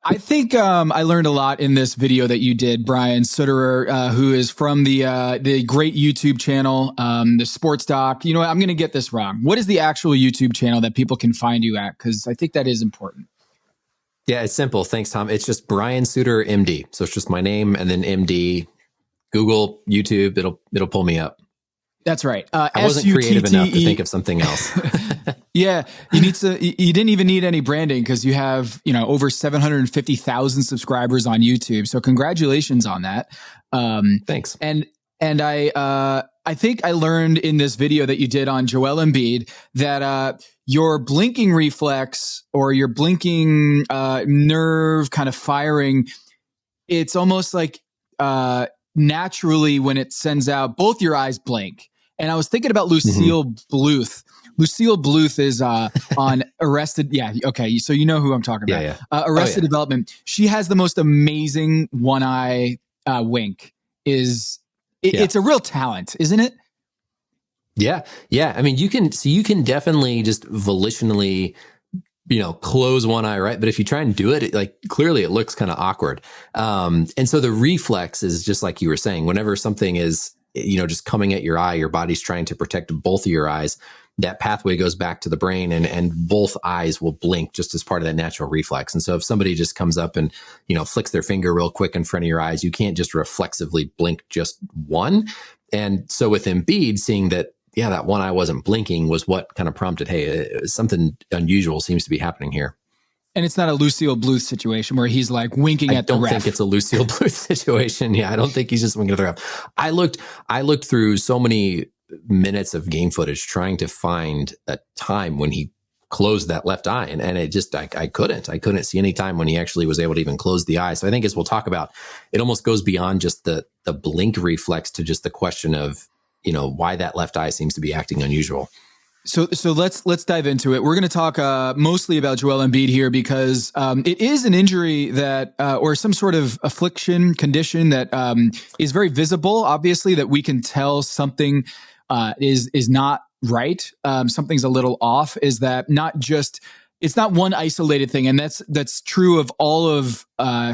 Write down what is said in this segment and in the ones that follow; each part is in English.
I think I learned a lot in this video that you did, Brian Sutterer, who is from the great YouTube channel, the Sports Doc. You know what? I'm going to get this wrong. What is the actual YouTube channel that people can find you at? Because I think that is important. Yeah, it's simple. Thanks, Tom. It's just Brian Sutterer, MD. So it's just my name and then MD. Google, YouTube, it'll pull me up. That's right. I wasn't creative enough to think of something else. Yeah, you didn't even need any branding because you have, over 750,000 subscribers on YouTube. So congratulations on that. Thanks. And I think I learned in this video that you did on Joel Embiid that your blinking reflex or your blinking nerve kind of firing, it's almost like naturally when it sends out, both your eyes blink. And I was thinking about Lucille Bluth. Lucille Bluth is on Arrested. Yeah. Okay. So you know who I'm talking about. Yeah. Arrested Development. She has the most amazing one eye wink. It's a real talent, isn't it? Yeah. Yeah. I mean, you can definitely just volitionally, close one eye, right? But if you try and do it, clearly it looks kind of awkward. And so the reflex is just like you were saying, whenever something is, just coming at your eye, your body's trying to protect both of your eyes. That pathway goes back to the brain and both eyes will blink just as part of that natural reflex. And so if somebody just comes up and, flicks their finger real quick in front of your eyes, you can't just reflexively blink just one. And so with Embiid, seeing that, that one eye wasn't blinking was what kind of prompted, hey, something unusual seems to be happening here. And it's not a Lucille Bluth situation where he's like winking at the ref. I don't think it's a Lucille Bluth situation. Yeah, I don't think he's just winking at the ref. I looked through so many minutes of game footage trying to find a time when he closed that left eye. And it just, I couldn't see any time when he actually was able to even close the eye. So I think as we'll talk about, it almost goes beyond just the blink reflex to just the question of, why that left eye seems to be acting unusual. So let's dive into it. We're going to talk mostly about Joel Embiid here because it is an injury that or some sort of affliction condition that is very visible. Obviously, that we can tell something is not right. Something's a little off. Is that it's not one isolated thing, and that's true of all of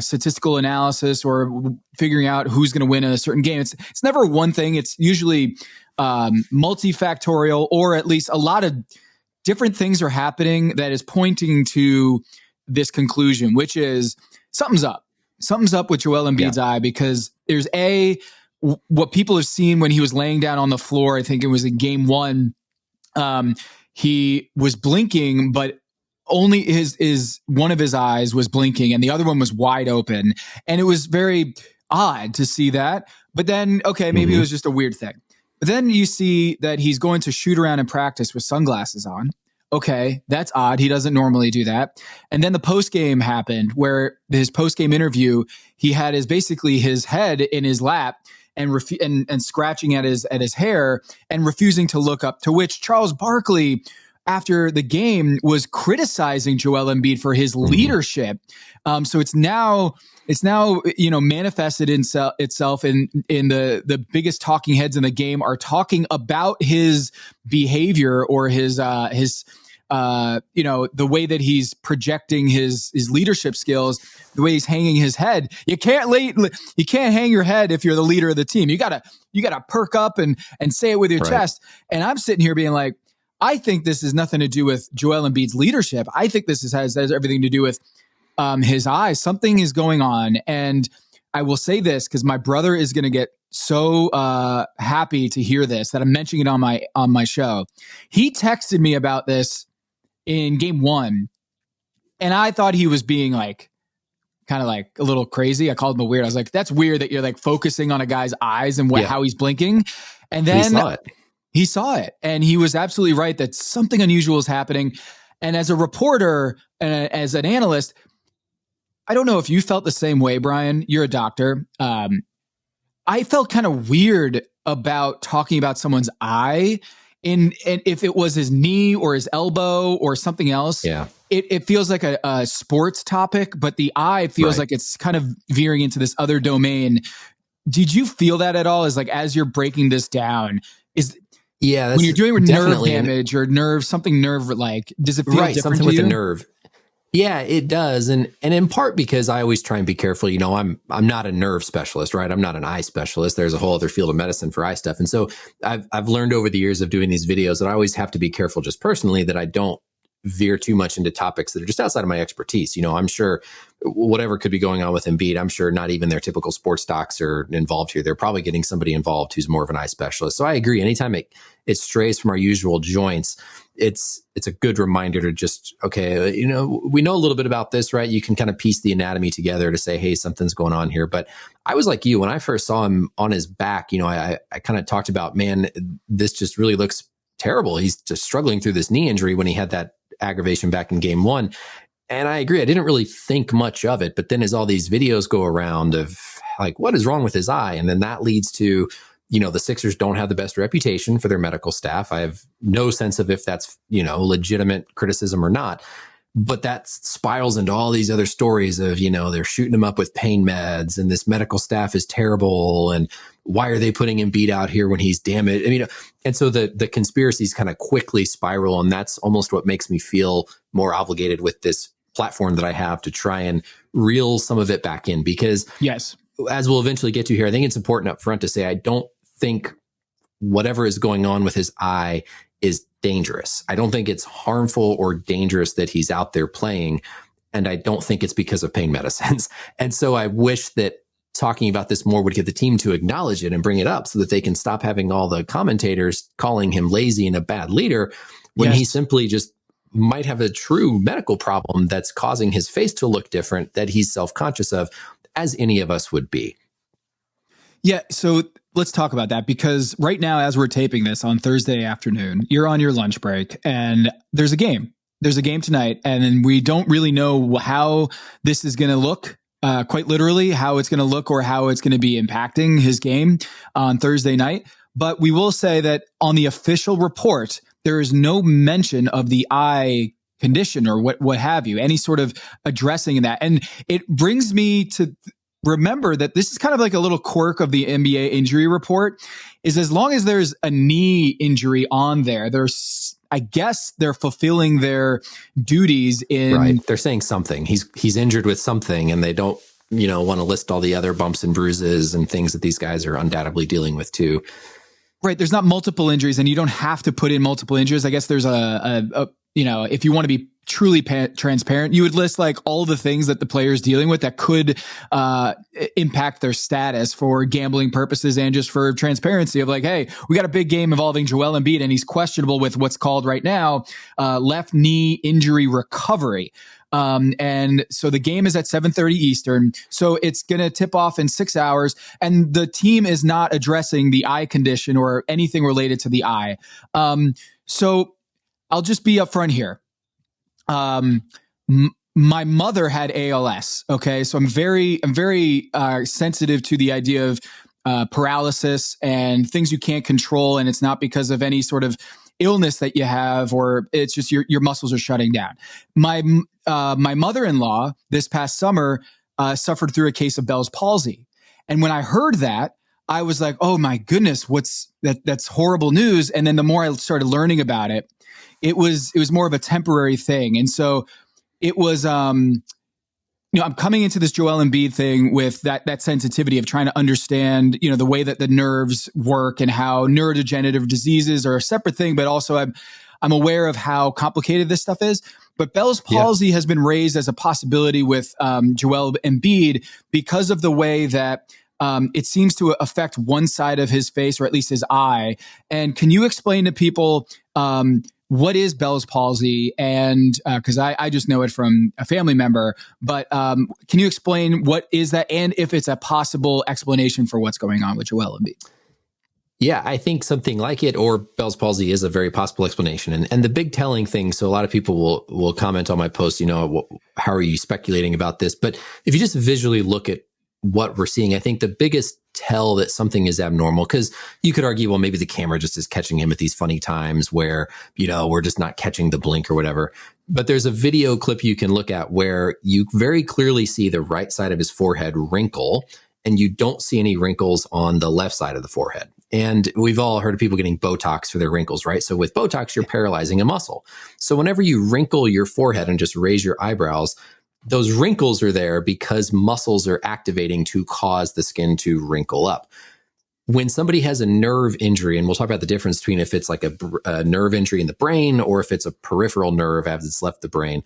statistical analysis or figuring out who's going to win in a certain game. It's never one thing. It's usually multifactorial, or at least a lot of different things are happening that is pointing to this conclusion, which is something's up. Something's up with Joel Embiid's eye, because there's what people have seen when he was laying down on the floor. I think it was in game 1. He was blinking, but only one of his eyes was blinking and the other one was wide open. And it was very odd to see that. But then, okay, maybe it was just a weird thing. But then you see that he's going to shoot around in practice with sunglasses on. Okay, that's odd. He doesn't normally do that. And then the post-game happened, where his post-game interview, he had basically his head in his lap and scratching at his hair and refusing to look up, to which Charles Barkley, after the game, was criticizing Joel Embiid for his leadership. So it's now manifested itself in the biggest talking heads in the game are talking about his behavior or his the way that he's projecting his leadership skills, the way he's hanging his head. You can't hang your head if you're the leader of the team. You gotta perk up and say it with your chest. And I'm sitting here being like, I think this has nothing to do with Joel Embiid's leadership. I think this has everything to do with his eyes. Something is going on. And I will say this because my brother is going to get so happy to hear this, that I'm mentioning it on my show. He texted me about this in game 1. And I thought he was being kind of a little crazy. I called him a weird. I was like, that's weird that you're focusing on a guy's eyes and how he's blinking. And then he saw it, and he was absolutely right that something unusual is happening. And as a reporter and as an analyst, I don't know if you felt the same way, Brian. You're a doctor. I felt kind of weird about talking about someone's eye, and if it was his knee or his elbow or something else. Yeah, it feels like a sports topic, but the eye feels like it's kind of veering into this other domain. Did you feel that at all? As you're breaking this down, when you're doing nerve damage or nerve, something nerve-like, does it feel different something to with you? the nerve? Yeah, it does. And in part because I always try and be careful. You know, I'm not a nerve specialist, right? I'm not an eye specialist. There's a whole other field of medicine for eye stuff. And so I've learned over the years of doing these videos that I always have to be careful just personally that I don't veer too much into topics that are just outside of my expertise. You know, I'm sure whatever could be going on with Embiid, I'm sure not even their typical sports docs are involved here. They're probably getting somebody involved who's more of an eye specialist. So I agree. Anytime it strays from our usual joints, it's a good reminder to just, okay, you know, we know a little bit about this, right? You can kind of piece the anatomy together to say, hey, something's going on here. But I was like you, when I first saw him on his back, you know, I kind of talked about, man, this just really looks terrible. He's just struggling through this knee injury when he had that aggravation back in game one. And I agree. I didn't really think much of it. But then as all these videos go around of like, what is wrong with his eye? And then that leads to, you know, the Sixers don't have the best reputation for their medical staff. I have no sense of if that's, you know, legitimate criticism or not. But that spirals into all these other stories of, you know, they're shooting him up with pain meds and this medical staff is terrible. And why are they putting Embiid out here when he's damaged? I mean, and so the conspiracies kind of quickly spiral. And that's almost what makes me feel more obligated with this platform that I have to try and reel some of it back in. Because yes, as we'll eventually get to here, I think it's important up front to say, I don't think whatever is going on with his eye is dangerous. I don't think it's harmful or dangerous that he's out there playing. And I don't think it's because of pain medicines. And so I wish that talking about this more would get the team to acknowledge it and bring it up so that they can stop having all the commentators calling him lazy and a bad leader when he simply just might have a true medical problem that's causing his face to look different that he's self-conscious of, as any of us would be. Yeah, so let's talk about that, because right now, as we're taping this on Thursday afternoon, you're on your lunch break and there's a game. There's a game tonight, and we don't really know how this is going to look, quite literally, how it's going to look or how it's going to be impacting his game on Thursday night. But we will say that on the official report, there is no mention of the eye condition or what have you, any sort of addressing in that. And it brings me to remember that this is kind of like a little quirk of the NBA injury report, is as long as there's a knee injury on there, I guess they're fulfilling their duties in. Right. They're saying something. He's injured with something, and they don't, you know, want to list all the other bumps and bruises and things that these guys are undoubtedly dealing with too. Right. There's not multiple injuries, and you don't have to put in multiple injuries. I guess there's a you know, if you want to be truly transparent, you would list like all the things that the player's dealing with that could impact their status for gambling purposes and just for transparency of like, hey, we got a big game involving Joel Embiid and he's questionable with what's called right now left knee injury recovery. And so the game is at 7:30 Eastern. So it's going to tip off in 6 hours. And the team is not addressing the eye condition or anything related to the eye. So I'll just be upfront here. My mother had ALS. Okay. So I'm very sensitive to the idea of paralysis and things you can't control. And it's not because of any sort of illness that you have, or it's just your muscles are shutting down. My mother-in-law this past summer suffered through a case of Bells Palsy. And when I heard that, I was like, oh my goodness, that's horrible news. And then the more I started learning about it, it was more of a temporary thing. And so it was, I'm coming into this Joel Embiid thing with that sensitivity of trying to understand, the way that the nerves work and how neurodegenerative diseases are a separate thing, but also I'm aware of how complicated this stuff is. But Bell's palsy has been raised as a possibility with Joel Embiid because of the way that it seems to affect one side of his face, or at least his eye. And can you explain to people what is Bell's palsy? And because I just know it from a family member, but can you explain what is that, and if it's a possible explanation for what's going on with Joel Embiid? Yeah, I think something like it or Bell's palsy is a very possible explanation. And the big telling thing, so a lot of people will comment on my post, how are you speculating about this? But if you just visually look at what we're seeing, I think the biggest tell that something is abnormal, because you could argue, well, maybe the camera just is catching him at these funny times where, we're just not catching the blink or whatever. But there's a video clip you can look at where you very clearly see the right side of his forehead wrinkle, and you don't see any wrinkles on the left side of the forehead. And we've all heard of people getting Botox for their wrinkles, right? So with Botox, you're paralyzing a muscle. So whenever you wrinkle your forehead and just raise your eyebrows, those wrinkles are there because muscles are activating to cause the skin to wrinkle up. When somebody has a nerve injury, and we'll talk about the difference between if it's like a nerve injury in the brain or if it's a peripheral nerve as it's left the brain.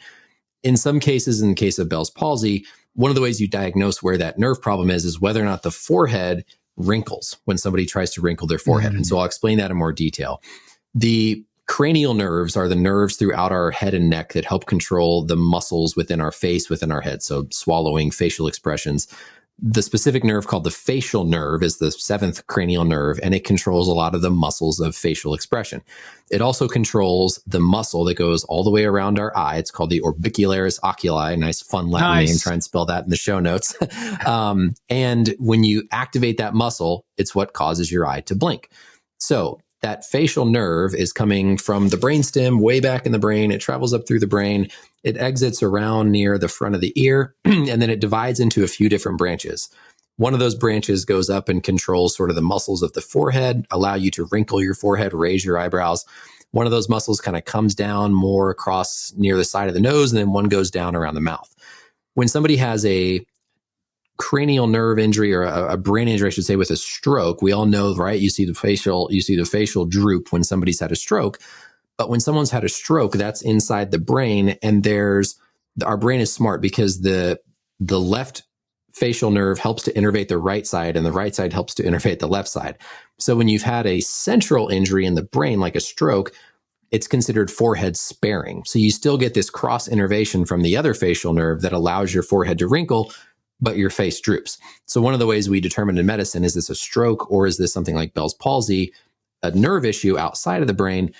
In some cases, in the case of Bell's palsy, one of the ways you diagnose where that nerve problem is whether or not the forehead wrinkles when somebody tries to wrinkle their forehead. And so I'll explain that in more detail. The cranial nerves are the nerves throughout our head and neck that help control the muscles within our face, within our head. So swallowing, facial expressions. The specific nerve called the facial nerve is the seventh cranial nerve, and it controls a lot of the muscles of facial expression. It also controls the muscle that goes all the way around our eye. It's called the orbicularis oculi. Nice, fun Latin name. Try and spell that in the show notes. And when you activate that muscle, it's what causes your eye to blink. So that facial nerve is coming from the brainstem way back in the brain. It travels up through the brain. It exits around near the front of the ear, and then it divides into a few different branches. One of those branches goes up and controls sort of the muscles of the forehead, allow you to wrinkle your forehead, raise your eyebrows. One of those muscles kind of comes down more across near the side of the nose, and then one goes down around the mouth. When somebody has a cranial nerve injury or a brain injury, I should say, with a stroke, we all know, right? You see the facial droop when somebody's had a stroke. But when someone's had a stroke, that's inside the brain, and our brain is smart because the left facial nerve helps to innervate the right side, and the right side helps to innervate the left side. So when you've had a central injury in the brain, like a stroke, it's considered forehead sparing. So you still get this cross innervation from the other facial nerve that allows your forehead to wrinkle, but your face droops. So one of the ways we determine in medicine, is this a stroke or is this something like Bell's palsy, a nerve issue outside of the brain?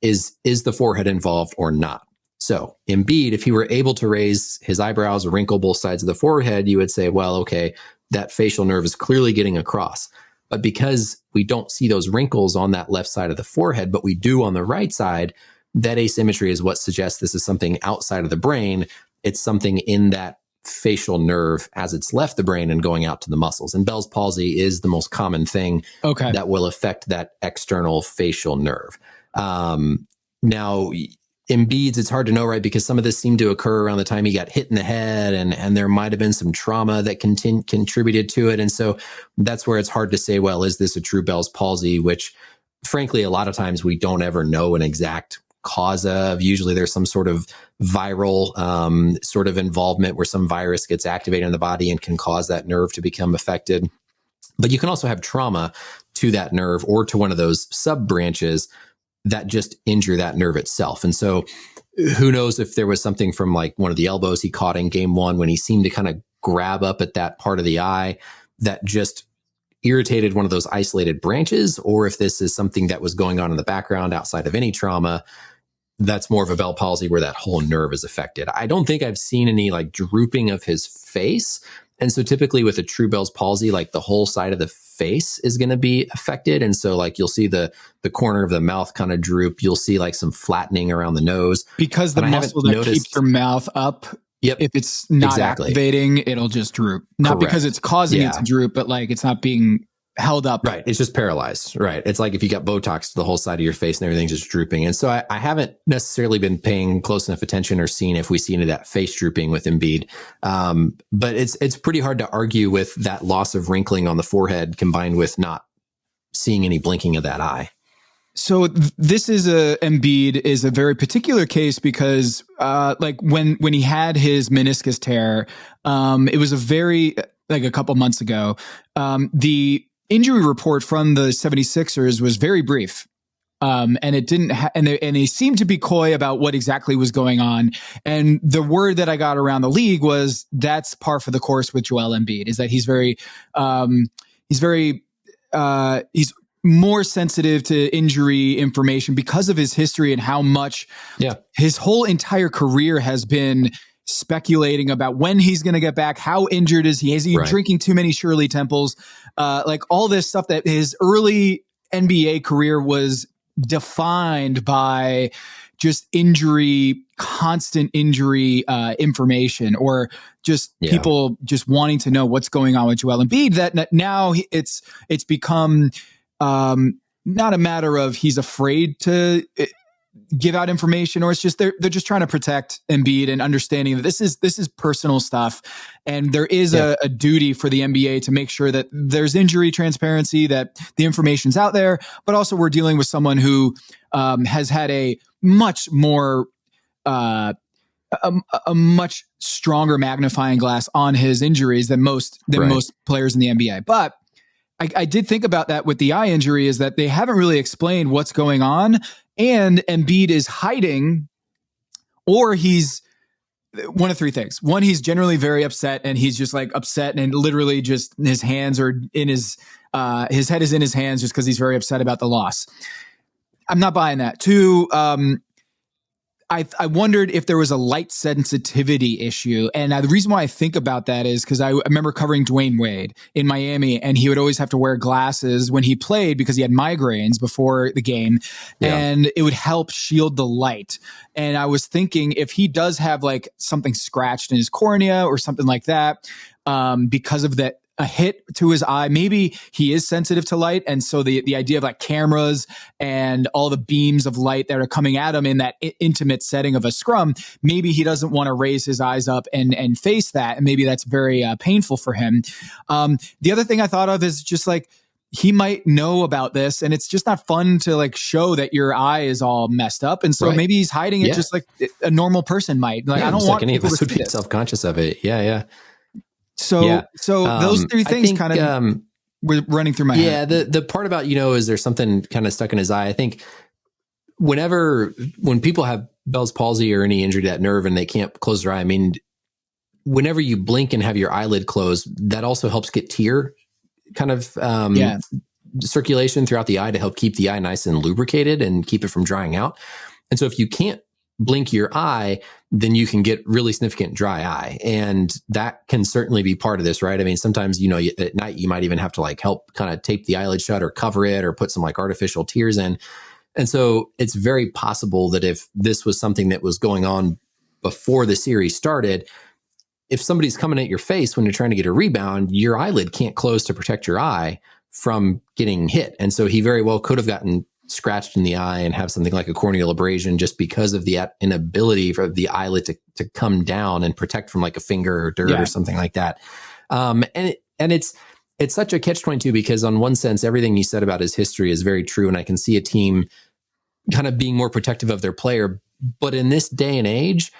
Is the forehead involved or not? So Embiid, if he were able to raise his eyebrows or wrinkle both sides of the forehead, you would say, well, okay, that facial nerve is clearly getting across. But because we don't see those wrinkles on that left side of the forehead, but we do on the right side, that asymmetry is what suggests this is something outside of the brain. It's something in that facial nerve as it's left the brain and going out to the muscles. And Bell's palsy is the most common thing that will affect that external facial nerve. Now, Embiid's, it's hard to know, right? Because some of this seemed to occur around the time he got hit in the head, and there might have been some trauma that contributed to it. And so that's where it's hard to say, well, is this a true Bell's palsy? Which, frankly, a lot of times we don't ever know an exact cause of. Usually there's some sort of viral sort of involvement where some virus gets activated in the body and can cause that nerve to become affected. But you can also have trauma to that nerve or to one of those sub branches that just injure that nerve itself. And so who knows if there was something from like one of the elbows he caught in game one when he seemed to kind of grab up at that part of the eye that just irritated one of those isolated branches, or if this is something that was going on in the background outside of any trauma. That's more of a Bell's palsy where that whole nerve is affected. I don't think I've seen any like drooping of his face. And so typically with a true Bell's palsy, like the whole side of the face is going to be affected. And so like you'll see the corner of the mouth kind of droop. You'll see like some flattening around the nose. Because the muscle that keeps your mouth up, if it's not activating, it'll just droop. Not because it's causing it to droop, but like it's not being held up. Right. It's just paralyzed. Right. It's like if you got Botox to the whole side of your face and everything's just drooping. And so I haven't necessarily been paying close enough attention or seen if we see any of that face drooping with Embiid. But it's pretty hard to argue with that loss of wrinkling on the forehead combined with not seeing any blinking of that eye. So this is Embiid is a very particular case because like when he had his meniscus tear, it was a couple months ago. The injury report from the 76ers was very brief. And it didn't, and they seemed to be coy about what exactly was going on. And the word that I got around the league was that's par for the course with Joel Embiid, is that he's more sensitive to injury information because of his history and how much his whole entire career has been speculating about when he's going to get back, how injured is he? Is he drinking too many Shirley Temples? Like all this stuff that his early NBA career was defined by just constant injury information, or just people just wanting to know what's going on with Joel Embiid. That now it's become not a matter of he's afraid to give out information, or it's just they're just trying to protect Embiid and understanding that this is personal stuff, and there is a duty for the NBA to make sure that there's injury transparency, that the information's out there, but also we're dealing with someone who has had a much more a much stronger magnifying glass on his injuries than most players in the NBA. But I did think about that with the eye injury, is that they haven't really explained what's going on. And Embiid is hiding, or he's one of three things. One, he's generally very upset, and he's just like upset, and literally just his hands are in his head is in his hands just because he's very upset about the loss. I'm not buying that. Two, I wondered if there was a light sensitivity issue. And the reason why I think about that is because I remember covering Dwayne Wade in Miami, and he would always have to wear glasses when he played because he had migraines before the game, and it would help shield the light. And I was thinking, if he does have like something scratched in his cornea or something like that, because of that, a hit to his eye, maybe he is sensitive to light. And so the idea of like cameras and all the beams of light that are coming at him in that intimate setting of a scrum, maybe he doesn't want to raise his eyes up and face that. And maybe that's very painful for him. The other thing I thought of is just like, he might know about this, and it's just not fun to like show that your eye is all messed up. And so maybe he's hiding it just like a normal person might. Like, I don't want any of people us to would be self-conscious of it. Yeah. So those three things kind of were running through my head. Yeah, the part about, is there something kind of stuck in his eye? I think when people have Bell's palsy or any injury to that nerve and they can't close their eye, I mean, whenever you blink and have your eyelid closed, that also helps get tear kind of circulation throughout the eye to help keep the eye nice and lubricated and keep it from drying out. And so if you can't blink your eye, then you can get really significant dry eye. And that can certainly be part of this, right? I mean, sometimes, at night you might even have to like help kind of tape the eyelid shut or cover it or put some like artificial tears in. And so it's very possible that if this was something that was going on before the series started, if somebody's coming at your face when you're trying to get a rebound, your eyelid can't close to protect your eye from getting hit. And so he very well could have gotten scratched in the eye and have something like a corneal abrasion just because of the inability for the eyelid to come down and protect from like a finger or dirt or something like that. And it's such a catch-22 because on one sense, everything you said about his history is very true. And I can see a team kind of being more protective of their player. But in this day and age,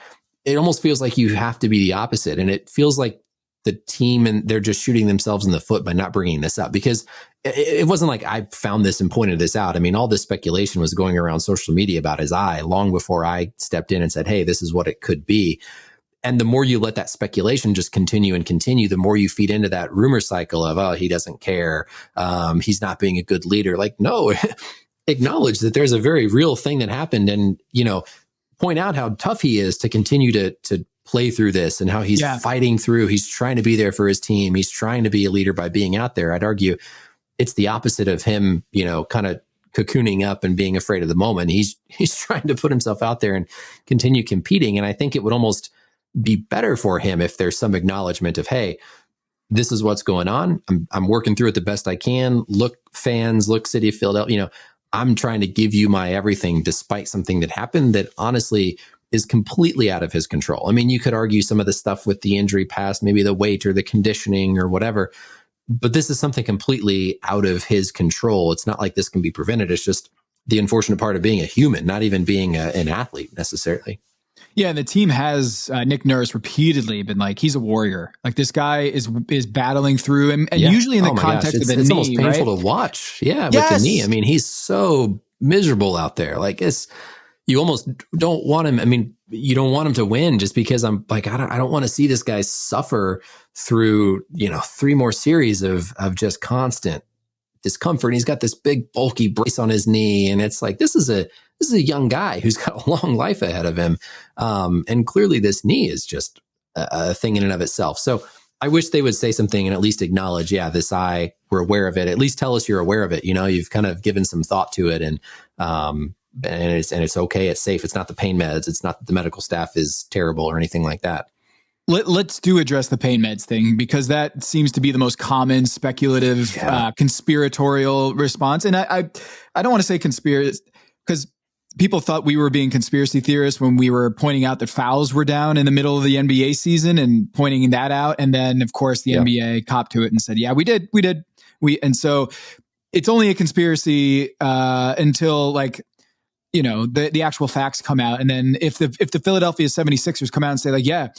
it almost feels like you have to be the opposite. And it feels like the team and they're just shooting themselves in the foot by not bringing this up, because it wasn't like I found this and pointed this out. I mean, all this speculation was going around social media about his eye long before I stepped in and said, hey, this is what it could be. And the more you let that speculation just continue and continue, the more you feed into that rumor cycle of, oh, he doesn't care. He's not being a good leader. Like, no, acknowledge that there's a very real thing that happened, and, point out how tough he is to continue to play through this and how he's fighting through. He's trying to be there for his team. He's trying to be a leader by being out there. I'd argue it's the opposite of him, kind of cocooning up and being afraid of the moment. He's trying to put himself out there and continue competing. And I think it would almost be better for him if there's some acknowledgement of, hey, this is what's going on. I'm working through it the best I can. Look, fans, look, City of Philadelphia, I'm trying to give you my everything despite something that happened that honestly is completely out of his control. I mean, you could argue some of the stuff with the injury past, maybe the weight or the conditioning or whatever, but this is something completely out of his control. It's not like this can be prevented. It's just the unfortunate part of being a human, not even being an athlete necessarily. Yeah, and the team has Nick Nurse repeatedly been like, he's a warrior. Like, this guy is battling through, and usually in the context of the knee, it's almost painful to watch. Yeah, with the knee. I mean, he's so miserable out there. Like, you almost don't want him. I mean, you don't want him to win just because I'm like, I don't want to see this guy suffer through, 3 more series of just constant discomfort. And he's got this big bulky brace on his knee. And it's like, this is a young guy who's got a long life ahead of him. And clearly this knee is just a thing in and of itself. So I wish they would say something and at least acknowledge, this eye, we're aware of it. At least tell us you're aware of it. You've kind of given some thought to it, and it's okay. It's safe. It's not the pain meds. It's not that the medical staff is terrible or anything like that. Let's address the pain meds thing, because that seems to be the most common speculative, conspiratorial response. And I don't want to say conspiracy, because people thought we were being conspiracy theorists when we were pointing out that fouls were down in the middle of the NBA season and pointing that out. And then, of course, the NBA copped to it and said, yeah, we did. And so it's only a conspiracy until, like, you know, the actual facts come out. And then if the Philadelphia 76ers come out and say, like, yeah,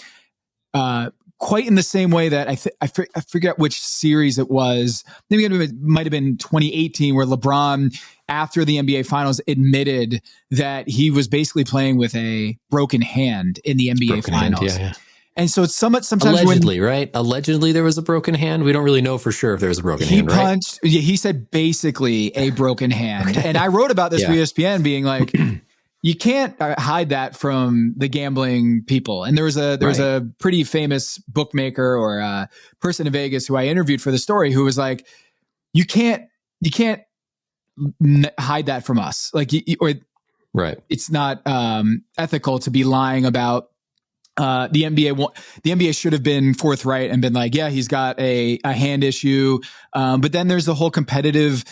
quite in the same way that I forget which series it was. Maybe it might have been 2018, where LeBron, after the NBA Finals, admitted that he was basically playing with a broken hand in the NBA Finals. Yeah. And so it's sometimes allegedly, right? Allegedly, there was a broken hand. We don't really know for sure if there was a broken hand. He punched. Right? He said basically a broken hand, and I wrote about this for ESPN, being like, you can't hide that from the gambling people. And there was a pretty famous bookmaker or person in Vegas who I interviewed for the story, who was like, you can't hide that from us. Like, it's not ethical to be lying about the NBA. The NBA should have been forthright and been like, yeah, he's got a hand issue. But then there's the whole competitive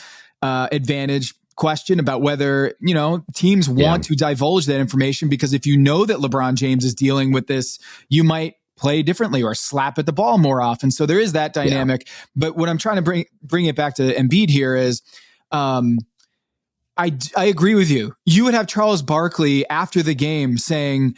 advantage question about whether, you know, teams want to divulge that information, because if you know that LeBron James is dealing with this, you might play differently or slap at the ball more often. So there is that dynamic. But what I'm trying to bring it back to Embiid here is, I agree with you. You would have Charles Barkley after the game saying,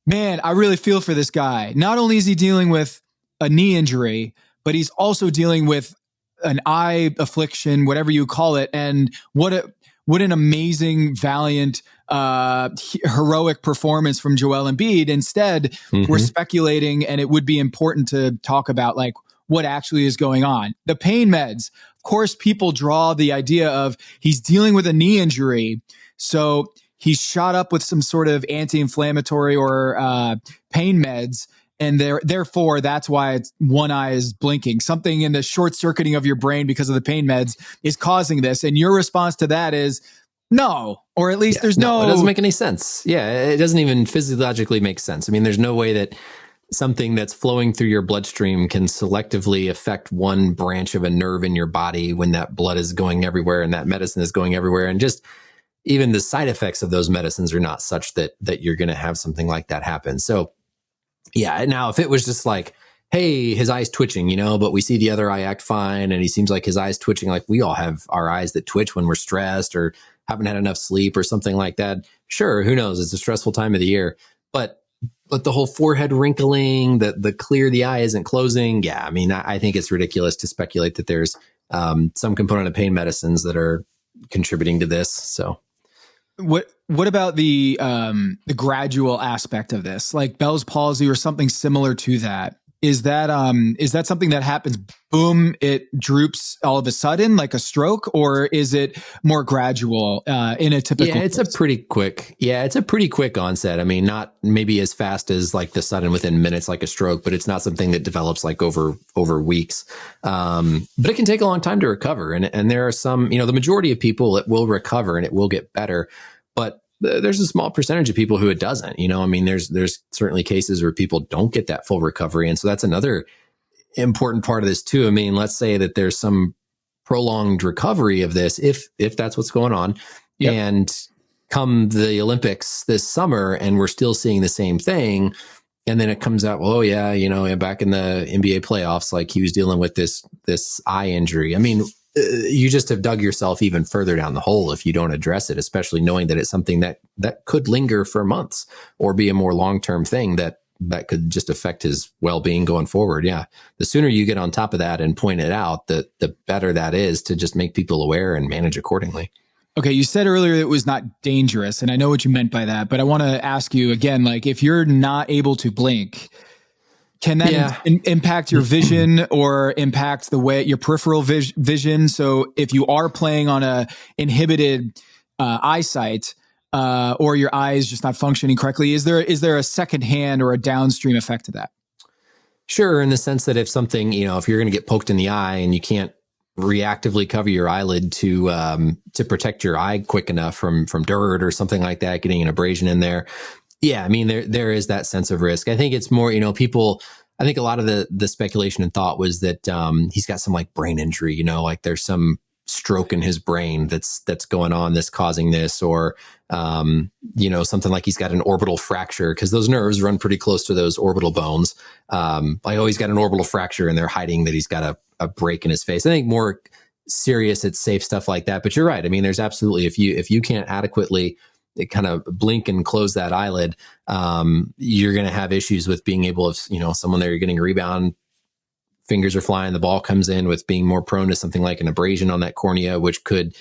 man, I really feel for this guy. Not only is he dealing with a knee injury, but he's also dealing with an eye affliction, whatever you call it. And what an amazing, valiant, heroic performance from Joel Embiid. Instead, we're speculating, and it would be important to talk about, like, what actually is going on. The pain meds, of course, people draw the idea of he's dealing with a knee injury, so he's shot up with some sort of anti-inflammatory or pain meds, and therefore that's why one eye is blinking. Something in the short circuiting of your brain because of the pain meds is causing this. And your response to that is no, or at least there's no. It doesn't make any sense. Yeah, it doesn't even physiologically make sense. I mean, there's no way that something that's flowing through your bloodstream can selectively affect one branch of a nerve in your body when that blood is going everywhere and that medicine is going everywhere. And just even the side effects of those medicines are not such that you're going to have something like that happen. So yeah, now if it was just like, hey, his eye's twitching, you know, but we see the other eye act fine and he seems like his eye's twitching, like we all have our eyes that twitch when we're stressed or haven't had enough sleep or something like that. Sure, who knows? It's a stressful time of the year. But the whole forehead wrinkling, the clear the eye isn't closing. Yeah, I mean, I think it's ridiculous to speculate that there's some component of pain medicines that are contributing to this. So what about the gradual aspect of this, like Bell's palsy or something similar to that? Is that something that happens, boom, it droops all of a sudden like a stroke, or is it more gradual in a typical it's case? It's a pretty quick onset. I mean, not maybe as fast as like the sudden within minutes like a stroke, but it's not something that develops like over weeks. But it can take a long time to recover. And there are some, you know, the majority of people, it will recover and it will get better. But there's a small percentage of people who it doesn't, you know. I mean, there's certainly cases where people don't get that full recovery. And so that's another important part of this too. I mean, let's say that there's some prolonged recovery of this, if that's what's going on. Yep. And come the Olympics this summer and we're still seeing the same thing. And then it comes out, well, oh yeah, you know, back in the NBA playoffs, like he was dealing with this eye injury. I mean, you just have dug yourself even further down the hole if you don't address it, especially knowing that it's something that could linger for months or be a more long-term thing that could just affect his well-being going forward. Yeah. The sooner you get on top of that and point it out, the better that is to just make people aware and manage accordingly. Okay. You said earlier it was not dangerous, and I know what you meant by that, but I want to ask you again, like if you're not able to blink, can that impact your vision or impact the way your peripheral vision? So if you are playing on a inhibited eyesight or your eye is just not functioning correctly, is there a second hand or a downstream effect to that? Sure, in the sense that if something, you know, if you're going to get poked in the eye and you can't reactively cover your eyelid to protect your eye quick enough from dirt or something like that, getting an abrasion in there, Yeah, I mean, there is that sense of risk. I think it's more, people. I think a lot of the speculation and thought was that he's got some like brain injury, like there's some stroke in his brain that's going on that's causing this, or something like he's got an orbital fracture, because those nerves run pretty close to those orbital bones. He's got an orbital fracture and they're hiding that he's got a break in his face. I think more serious, it's safe stuff like that. But you're right. I mean, there's absolutely, if you can't adequately kind of blink and close that eyelid, you're going to have issues with being able to, someone there, you're getting a rebound, fingers are flying, the ball comes in, with being more prone to something like an abrasion on that cornea, which could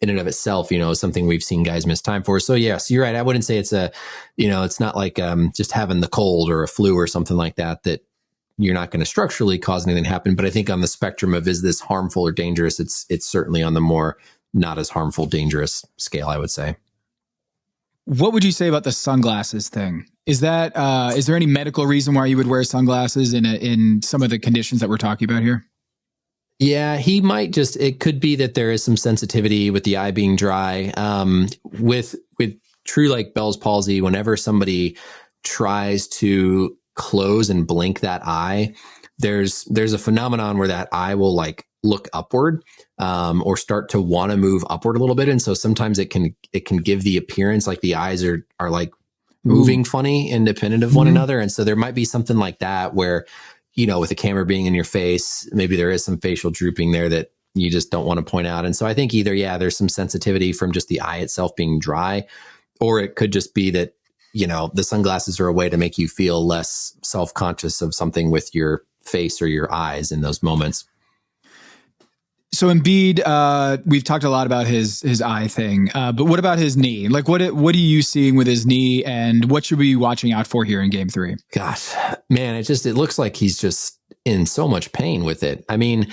in and of itself, something we've seen guys miss time for. So yes, you're right. I wouldn't say it's it's not like just having the cold or a flu or something like that you're not going to structurally cause anything to happen. But I think on the spectrum of, is this harmful or dangerous? It's certainly on the more not as harmful, dangerous scale, I would say. What would you say about the sunglasses thing? Is that is there any medical reason why you would wear sunglasses in some of the conditions that we're talking about here? Yeah, he might it could be that there is some sensitivity with the eye being dry. With true like Bells Palsy, whenever somebody tries to close and blink that eye, there's a phenomenon where that eye will like look upward, or start to want to move upward a little bit. And so sometimes it can give the appearance like the eyes are like moving funny, independent of one another. And so there might be something like that where, with the camera being in your face, maybe there is some facial drooping there that you just don't want to point out. And so I think either, there's some sensitivity from just the eye itself being dry, or it could just be that, the sunglasses are a way to make you feel less self-conscious of something with your face or your eyes in those moments. So Embiid, we've talked a lot about his eye thing, but what about his knee? Like, what are you seeing with his knee, and what should we be watching out for here in Game 3? Gosh, man, it looks like he's just in so much pain with it. I mean,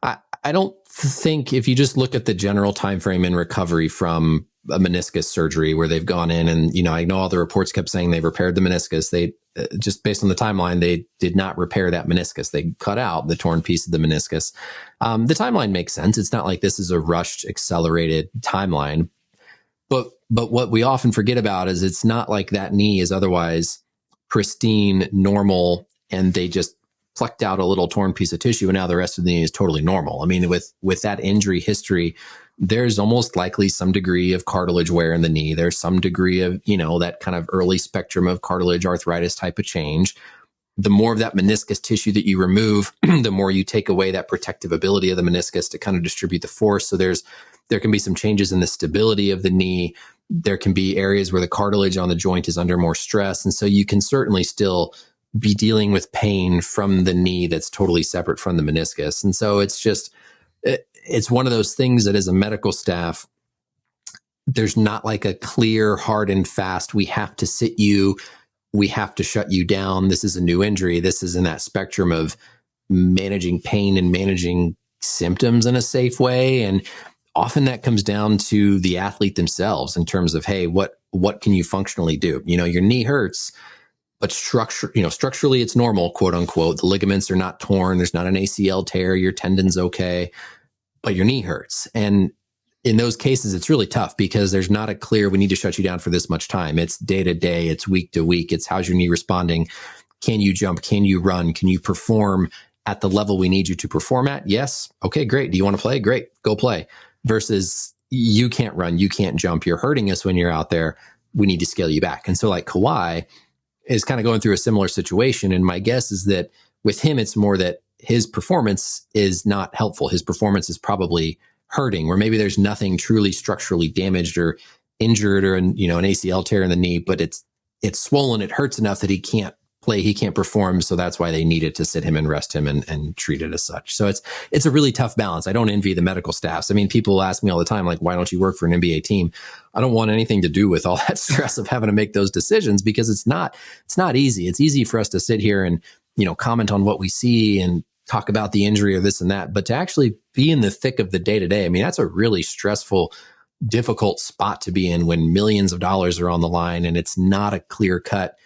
I don't think, if you just look at the general time frame in recovery from a meniscus surgery where they've gone in and, I know all the reports kept saying they repaired the meniscus. They just based on the timeline, they did not repair that meniscus. They cut out the torn piece of the meniscus. The timeline makes sense. It's not like this is a rushed, accelerated timeline. But what we often forget about is it's not like that knee is otherwise pristine, normal, and they just plucked out a little torn piece of tissue and now the rest of the knee is totally normal. I mean, with that injury history, there's almost likely some degree of cartilage wear in the knee. There's some degree of, that kind of early spectrum of cartilage arthritis type of change. The more of that meniscus tissue that you remove, the more you take away that protective ability of the meniscus to kind of distribute the force. So there can be some changes in the stability of the knee. There can be areas where the cartilage on the joint is under more stress. And so you can certainly still be dealing with pain from the knee that's totally separate from the meniscus. And so it's one of those things that as a medical staff, there's not like a clear, hard and fast, we have to sit you, we have to shut you down. This is a new injury. This is in that spectrum of managing pain and managing symptoms in a safe way. And often that comes down to the athlete themselves in terms of, hey, what can you functionally do? Your knee hurts, but structurally it's normal, quote unquote. The ligaments are not torn. There's not an ACL tear. Your tendon's okay, but your knee hurts. And in those cases, it's really tough because there's not a clear, we need to shut you down for this much time. It's day to day. It's week to week. It's how's your knee responding? Can you jump? Can you run? Can you perform at the level we need you to perform at? Yes. Okay, great. Do you want to play? Great. Go play. Versus you can't run. You can't jump. You're hurting us when you're out there. We need to scale you back. And so like Kawhi is kind of going through a similar situation. And my guess is that with him, it's more that his performance is not helpful. His performance is probably hurting, where maybe there's nothing truly structurally damaged or injured or an ACL tear in the knee, but it's swollen. It hurts enough that he can't play, he can't perform. So that's why they needed to sit him and rest him and treat it as such. So it's a really tough balance. I don't envy the medical staffs. I mean, people ask me all the time, like, why don't you work for an NBA team? I don't want anything to do with all that stress of having to make those decisions because it's not easy. It's easy for us to sit here and, comment on what we see and talk about the injury or this and that, but to actually be in the thick of the day to day, I mean, that's a really stressful, difficult spot to be in when millions of dollars are on the line and it's not a clear cut,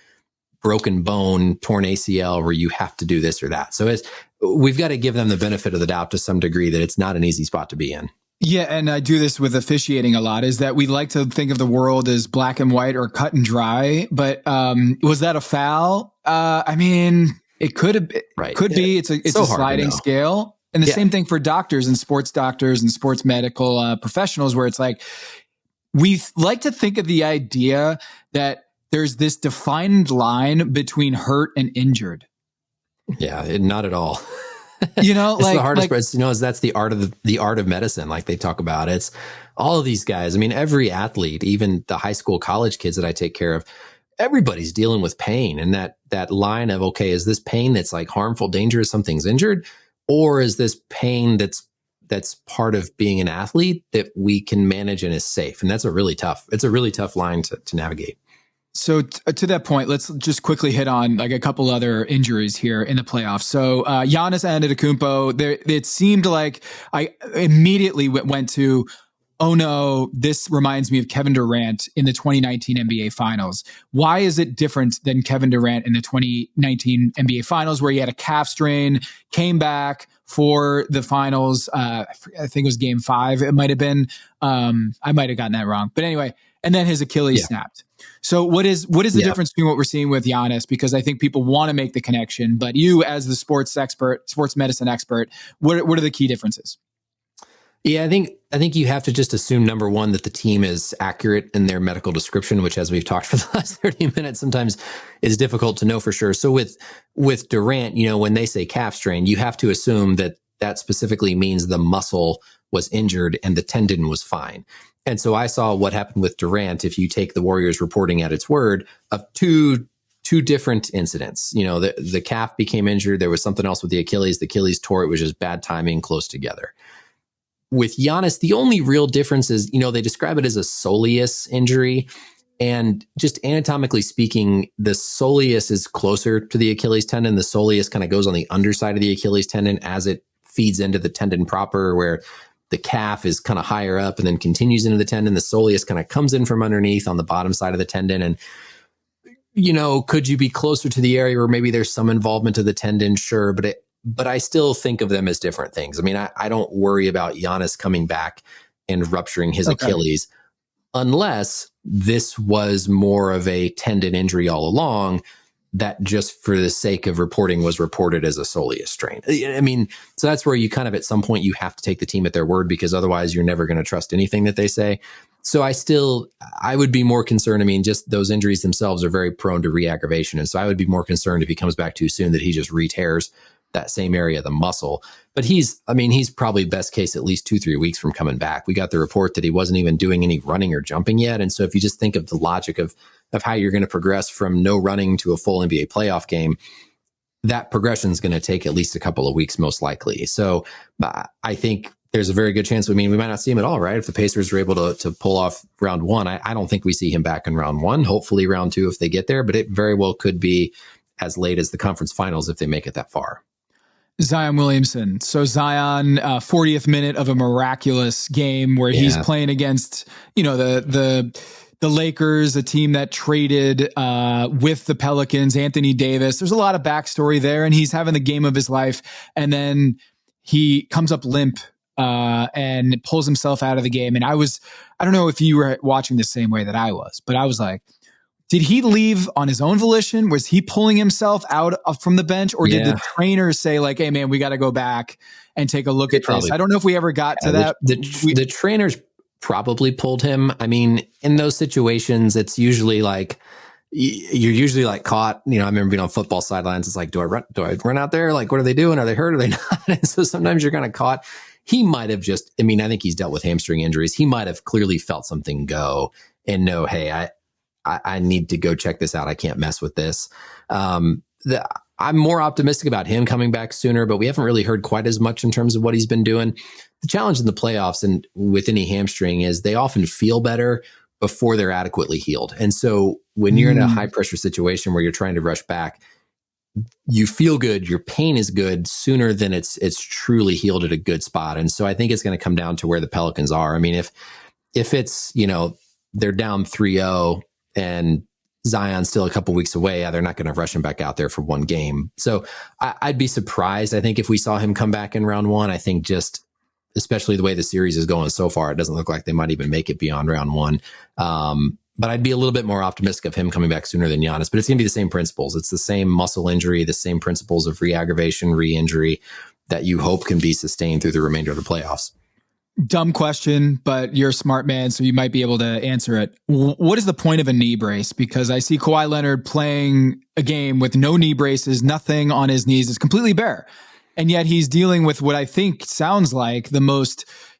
broken bone, torn ACL where you have to do this or that. So we've got to give them the benefit of the doubt to some degree that it's not an easy spot to be in. Yeah, and I do this with officiating a lot, is that we like to think of the world as black and white or cut and dry. But was that a foul? I mean, it could have, Right. could be. It's a sliding scale. And the same thing for doctors and sports medical professionals, where it's like, we like to think of the idea that there's this defined line between hurt and injured. Yeah, not at all. You know, it's the hardest part. You know, that's the art of medicine. Like they talk about, it's all of these guys. I mean, every athlete, even the high school, college kids that I take care of, everybody's dealing with pain. And that line of, okay, is this pain that's like harmful, dangerous, something's injured, or is this pain that's part of being an athlete that we can manage and is safe? And it's a really tough line to navigate. So to that point, let's just quickly hit on like a couple other injuries here in the playoffs. So Giannis Antetokounmpo, it seemed like I immediately went to, oh no, this reminds me of Kevin Durant in the 2019 NBA Finals. Why is it different than Kevin Durant in the 2019 NBA Finals, where he had a calf strain, came back for the finals? I think it was game 5. It might have been. I might have gotten that wrong. But anyway, and then his Achilles snapped. So what is the difference between what we're seeing with Giannis? Because I think people want to make the connection, but you as the sports medicine expert, what are the key differences? Yeah, I think you have to just assume, number one, that the team is accurate in their medical description, which, as we've talked for the last 30 minutes, sometimes is difficult to know for sure. So with Durant, you know, when they say calf strain, you have to assume that specifically means the muscle was injured and the tendon was fine. And so I saw what happened with Durant, if you take the Warriors reporting at its word, of two different incidents. You know, the calf became injured. There was something else with the Achilles. The Achilles tore. It was just bad timing, close together. With Giannis, the only real difference is, you know, they describe it as a soleus injury. And just anatomically speaking, the soleus is closer to the Achilles tendon. The soleus kind of goes on the underside of the Achilles tendon as it feeds into the tendon proper, where the calf is kind of higher up and then continues into the tendon. The soleus kind of comes in from underneath on the bottom side of the tendon. And, you know, could you be closer to the area where maybe there's some involvement of the tendon? Sure. But I still think of them as different things. I mean, I don't worry about Giannis coming back and rupturing his Achilles unless this was more of a tendon injury all along that just for the sake of reporting was reported as a soleus strain. I mean, so that's where you kind of, at some point, you have to take the team at their word, because otherwise you're never going to trust anything that they say. So I would be more concerned. I mean, just those injuries themselves are very prone to re-aggravation. And so I would be more concerned if he comes back too soon that he just re-tears that same area of the muscle. But he's probably best case at least 2-3 weeks from coming back. We got the report that he wasn't even doing any running or jumping yet. And so if you just think of the logic of how you're going to progress from no running to a full NBA playoff game, that progression is going to take at least a couple of weeks, most likely. So I think there's a very good chance. I mean, we might not see him at all, right? If the Pacers are able to pull off round 1, I don't think we see him back in round 1. Hopefully round 2 if they get there, but it very well could be as late as the conference finals if they make it that far. Zion Williamson. So Zion, 40th minute of a miraculous game where he's playing against, you know, the Lakers, a team that traded with the Pelicans, Anthony Davis. There's a lot of backstory there, and he's having the game of his life. And then he comes up limp and pulls himself out of the game. And I don't know if you were watching the same way that I was, but I was like, did he leave on his own volition? Was he pulling himself out from the bench, or did the trainer say like, "Hey man, we got to go back and take a look at this"? I don't know if we ever got to that. The trainers probably pulled him. I mean, in those situations, it's usually like you're usually like caught. You know, I remember being on football sidelines. It's like, do I run out there? Like, what are they doing? Are they hurt? Are they not? And so sometimes you're kind of caught. He might have just. I mean, I think he's dealt with hamstring injuries. He might have clearly felt something go and know, hey, I need to go check this out. I can't mess with this. I'm more optimistic about him coming back sooner, but we haven't really heard quite as much in terms of what he's been doing. The challenge in the playoffs and with any hamstring is they often feel better before they're adequately healed. And so when you're in a high pressure situation where you're trying to rush back, you feel good. Your pain is good sooner than it's truly healed at a good spot. And so I think it's going to come down to where the Pelicans are. I mean, if it's, you know, they're down 3-0 and Zion's still a couple weeks away, they're not going to rush him back out there for one game. So I'd be surprised. I think if we saw him come back in round 1, I think just especially the way the series is going so far. It doesn't look like they might even make it beyond round one. But I'd be a little bit more optimistic of him coming back sooner than Giannis. But it's going to be the same principles. It's the same muscle injury, the same principles of re-aggravation, re-injury that you hope can be sustained through the remainder of the playoffs. Dumb question, but you're a smart man, so you might be able to answer it. What is the point of a knee brace? Because I see Kawhi Leonard playing a game with no knee braces, nothing on his knees. It's completely bare. And yet he's dealing with what I think sounds like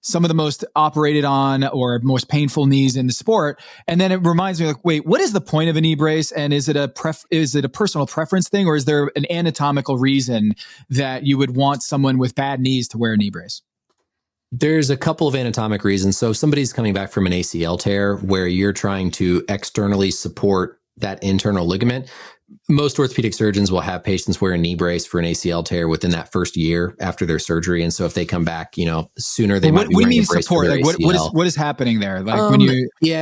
some of the most operated on or most painful knees in the sport. And then it reminds me, like, wait, what is the point of a knee brace? And is it a personal preference thing, or is there an anatomical reason that you would want someone with bad knees to wear a knee brace? There's a couple of anatomic reasons. So if somebody's coming back from an ACL tear where you're trying to externally support that internal ligament, most orthopedic surgeons will have patients wear a knee brace for an ACL tear within that first year after their surgery. And so if they come back, sooner, they might be wearing a brace support? For their ACL. What is happening there? Like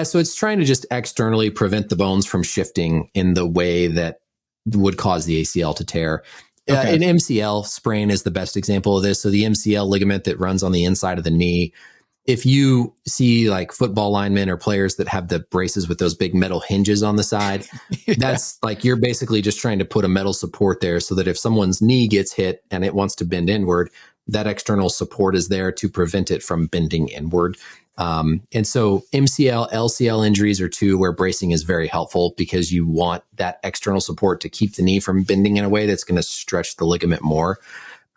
so it's trying to just externally prevent the bones from shifting in the way that would cause the ACL to tear. Okay. An MCL sprain is the best example of this. So the MCL ligament that runs on the inside of the knee, if you see like football linemen or players that have the braces with those big metal hinges on the side, that's like you're basically just trying to put a metal support there so that if someone's knee gets hit and it wants to bend inward, that external support is there to prevent it from bending inward. And so MCL, LCL injuries are two where bracing is very helpful because you want that external support to keep the knee from bending in a way that's going to stretch the ligament more.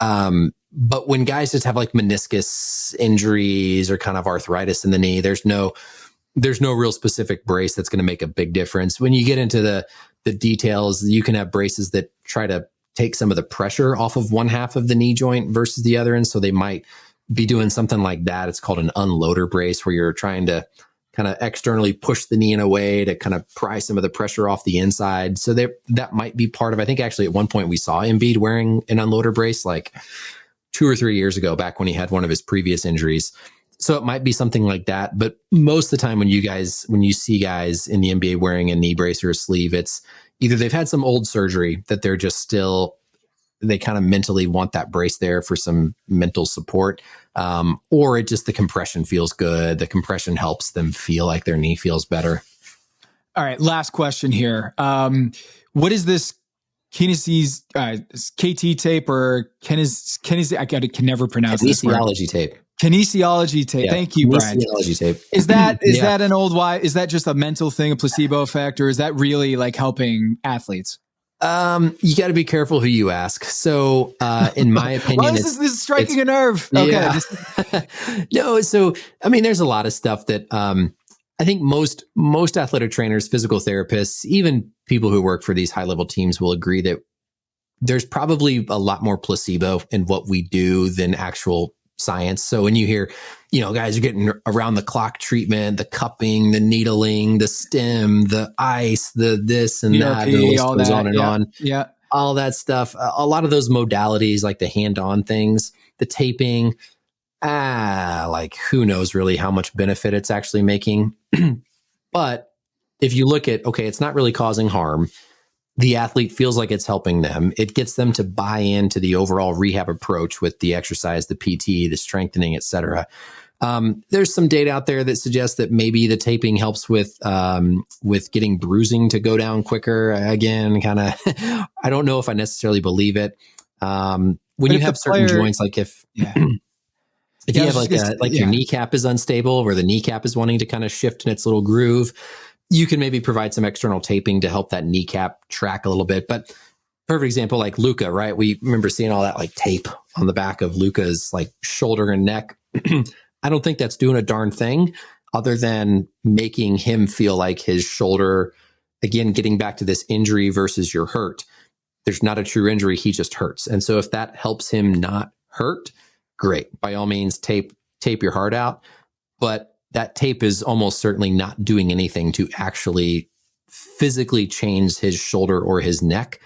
But when guys just have like meniscus injuries or kind of arthritis in the knee, there's no real specific brace that's going to make a big difference. When you get into the details, you can have braces that try to take some of the pressure off of one half of the knee joint versus the other. And so they might be doing something like that. It's called an unloader brace, where you're trying to kind of externally push the knee in a way to kind of pry some of the pressure off the inside. So that might be part of, I think actually at one point we saw Embiid wearing an unloader brace like 2 or 3 years ago, back when he had one of his previous injuries. So it might be something like that. But most of the time when you see guys in the NBA wearing a knee brace or a sleeve, it's either they've had some old surgery that they're just they kind of mentally want that brace there for some mental support. Or it just, the compression feels good. The compression helps them feel like their knee feels better. All right. Last question here. What is this Kinesio KT tape or Kinesio? I can never pronounce this word. Kinesiology tape. Kinesiology tape. Yeah. Thank you, Brian. Kinesiology tape. Is that an old is that just a mental thing, a placebo effect, or is that really like helping athletes? You got to be careful who you ask. So, in my opinion, this is striking a nerve. Okay. Yeah. No. So, I mean, there's a lot of stuff that, I think most athletic trainers, physical therapists, even people who work for these high level teams will agree that there's probably a lot more placebo in what we do than actual science. So when you hear, guys are getting around the clock treatment, the cupping, the needling, the stem, the ice, the this and that, the list goes on and on. Yeah. All that stuff. A lot of those modalities, like the hand-on things, the taping, like who knows really how much benefit it's actually making. But if you look at, okay, it's not really causing harm. The athlete feels like it's helping them. It gets them to buy into the overall rehab approach with the exercise, the PT, the strengthening, et cetera. There's some data out there that suggests that maybe the taping helps with getting bruising to go down quicker. Again, kind of, I don't know if I necessarily believe it. When you have certain joints, like if you have your kneecap is unstable or the kneecap is wanting to kind of shift in its little groove, you can maybe provide some external taping to help that kneecap track a little bit. But perfect example, like Luka, right? We remember seeing all that like tape on the back of Luka's like shoulder and neck. I don't think that's doing a darn thing other than making him feel like his shoulder, again, getting back to this injury versus you're hurt. There's not a true injury. He just hurts. And so if that helps him not hurt, great. By all means, tape your heart out. But that tape is almost certainly not doing anything to actually physically change his shoulder or his neck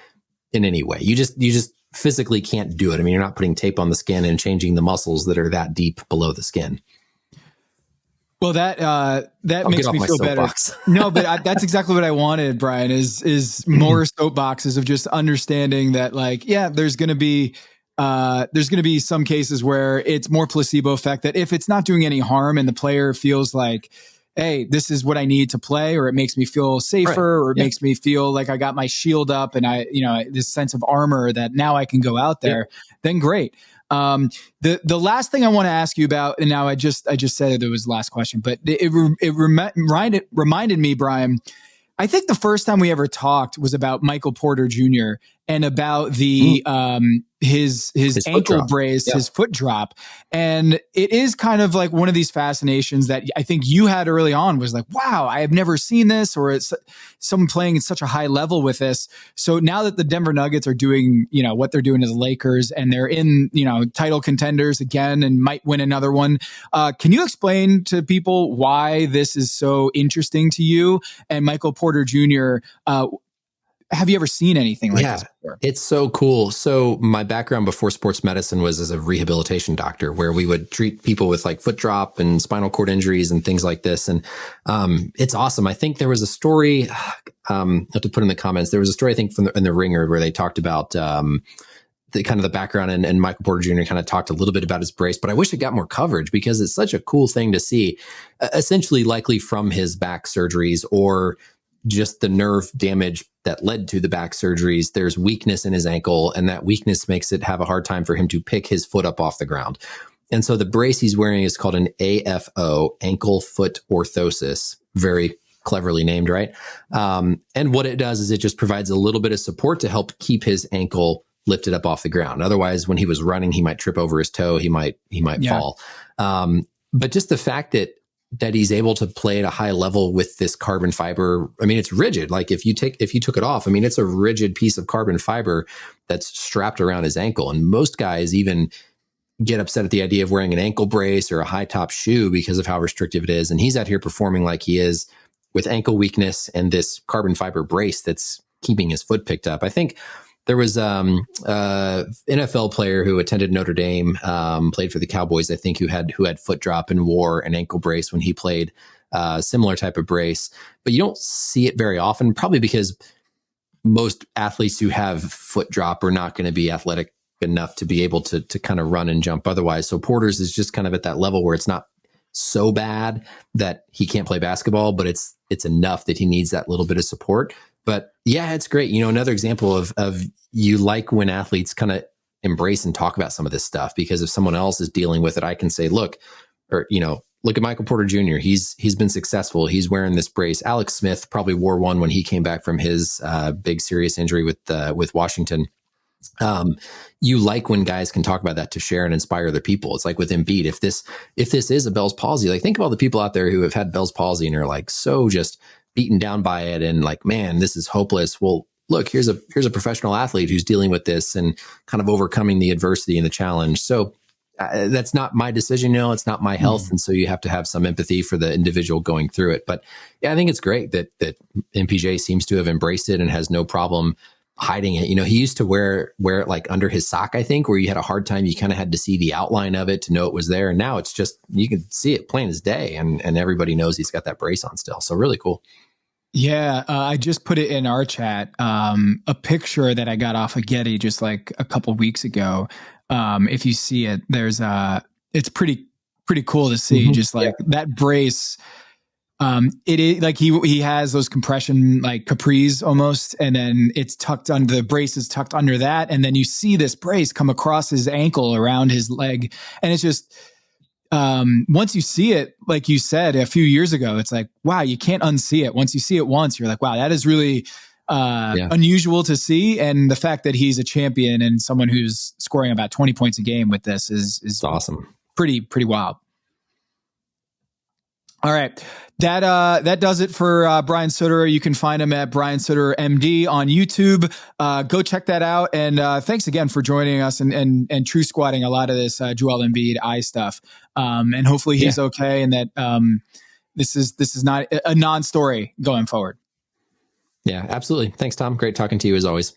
in any way. You just physically can't do it. I mean, you're not putting tape on the skin and changing the muscles that are that deep below the skin. Well, that makes me feel better. No, but that's exactly what I wanted, Brian, is more soapboxes of just understanding that, like, yeah, there's going to be there's going to be some cases where it's more placebo effect, that if it's not doing any harm and the player feels like, hey, this is what I need to play, or it makes me feel safer, or it makes me feel like I got my shield up and this sense of armor that now I can go out there, then great. The last thing I want to ask you about, and now I just said it was the last question, but it reminded me, Brian, I think the first time we ever talked was about Michael Porter Jr. and about the his ankle brace, his foot drop. And it is kind of like one of these fascinations that I think you had early on, was like, wow, I have never seen this, or it's someone playing at such a high level with this. So now that the Denver Nuggets are doing, what they're doing as the Lakers, and they're in, title contenders again and might win another one. Can you explain to people why this is so interesting to you and Michael Porter Jr.? Have you ever seen anything like this before? It's so cool. So my background before sports medicine was as a rehabilitation doctor, where we would treat people with like foot drop and spinal cord injuries and things like this. And it's awesome. I think there was a story, I have to put in the comments. There was a story, I think, in the Ringer, where they talked about the kind of the background, and Michael Porter Jr. kind of talked a little bit about his brace, but I wish it got more coverage because it's such a cool thing to see, essentially likely from his back surgeries or just the nerve damage that led to the back surgeries. There's weakness in his ankle, and that weakness makes it have a hard time for him to pick his foot up off the ground. And so the brace he's wearing is called an AFO, ankle foot orthosis. Very cleverly named, right? And what it does is it just provides a little bit of support to help keep his ankle lifted up off the ground. Otherwise, when he was running, he might trip over his toe. He might fall. But just the fact that he's able to play at a high level with this carbon fiber. I mean, it's rigid. Like if you took it off, I mean, it's a rigid piece of carbon fiber that's strapped around his ankle. And most guys even get upset at the idea of wearing an ankle brace or a high top shoe because of how restrictive it is. And he's out here performing like he is with ankle weakness and this carbon fiber brace that's keeping his foot picked up. I think there was NFL player who attended Notre Dame, played for the Cowboys, I think, who had foot drop and wore an ankle brace when he played, similar type of brace. But you don't see it very often, probably because most athletes who have foot drop are not going to be athletic enough to be able to kind of run and jump otherwise. So Porter's is just kind of at that level where it's not so bad that he can't play basketball, but it's enough that he needs that little bit of support. But yeah, it's great. Another example of you like when athletes kind of embrace and talk about some of this stuff, because if someone else is dealing with it, I can say, look at Michael Porter Jr. He's been successful. He's wearing this brace. Alex Smith probably wore one when he came back from his big serious injury with Washington. You like when guys can talk about that to share and inspire other people. It's like with Embiid. If this is a Bells Palsy, like think of all the people out there who have had Bells Palsy and are like so just beaten down by it and like, man, this is hopeless. Well, look, here's a professional athlete who's dealing with this and kind of overcoming the adversity and the challenge. So that's not my decision. It's not my health. And so you have to have some empathy for the individual going through it. But yeah, I think it's great that MPJ seems to have embraced it and has no problem hiding it. He used to wear it like under his sock, I think, where you had a hard time. You kind of had to see the outline of it to know it was there. And now it's just, you can see it plain as day. And everybody knows he's got that brace on still. So really cool. Yeah, I just put it in our chat, a picture that I got off of Getty just like a couple weeks ago. If you see it, it's pretty cool to see. Just like that brace. It is like he has those compression like capris almost, and then it's tucked under, the brace is tucked under that, and then you see this brace come across his ankle around his leg, and it's just. Once you see it, like you said a few years ago, it's like, wow, you can't unsee it. Once you see it once, you're like, wow, that is really unusual to see. And the fact that he's a champion and someone who's scoring about 20 points a game with this is awesome. Pretty wild. All right. That does it for Brian Sutterer. You can find him at Brian Sutterer MD on YouTube. Go check that out. And thanks again for joining us and true squatting a lot of this Joel Embiid eye stuff. And hopefully he's okay, and that this is not a non-story going forward. Yeah, absolutely. Thanks, Tom. Great talking to you as always.